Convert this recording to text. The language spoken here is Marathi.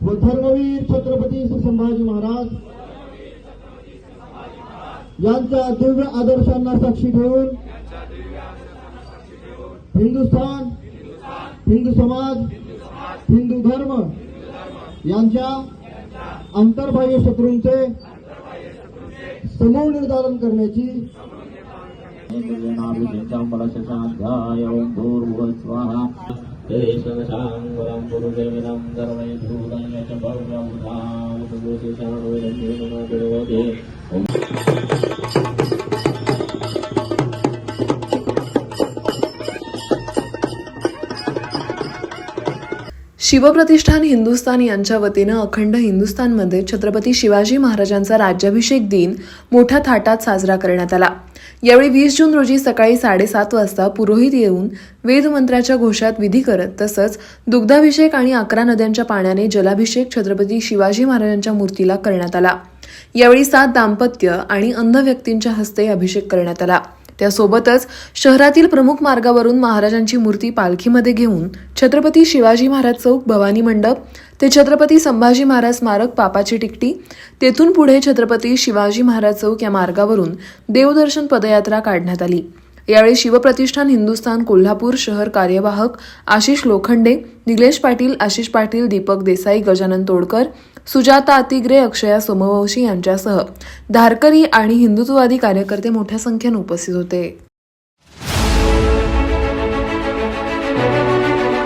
व धर्मवीर छत्रपती श्री संभाजी महाराज यांच्या दिव्य आदर्शांना साक्षी ठेवून हिंदुस्थान, हिंदू समाज, हिंदू धर्म यांच्या अंतर्बाह्य शत्रूंचे समूळ निर्धारण करण्याची शिवप्रतिष्ठान हिंदुस्थान यांच्या वतीनं अखंड हिंदुस्थानमध्ये छत्रपती शिवाजी महाराजांचा राज्याभिषेक दिन मोठ्या थाटात साजरा करण्यात आला। यावेळी 20 जून रोजी सकाळी 7:30 वाजता पुरोहित येऊन वेदमंत्राच्या घोषात विधी करत तसंच दुग्धाभिषेक आणि 11 नद्यांच्या पाण्याने जलाभिषेक छत्रपती शिवाजी महाराजांच्या मूर्तीला करण्यात आला। यावेळी 7 दाम्पत्य आणि अंध व्यक्तींच्या हस्ते अभिषेक करण्यात आला। त्यासोबतच शहरातील प्रमुख मार्गावरून महाराजांची मूर्ती पालखीमध्ये घेऊन छत्रपती शिवाजी महाराज चौक भवानी मंडप ते छत्रपती संभाजी महाराज स्मारक पापाची टिकटी तेथून पुढे छत्रपती शिवाजी महाराज चौक या मार्गावरून देवदर्शन पदयात्रा काढण्यात आली। यावेळी शिवप्रतिष्ठान हिंदुस्थान कोल्हापूर शहर कार्यवाहक आशिष लोखंडे, निलेश पाटील, आशिष पाटील, दीपक देसाई, गजानन तोडकर, सुजाता अतिग्रे, अक्षया सोमवंशी यांच्यासह धारकरी आणि हिंदुत्ववादी कार्यकर्ते मोठ्या संख्येने उपस्थित होते।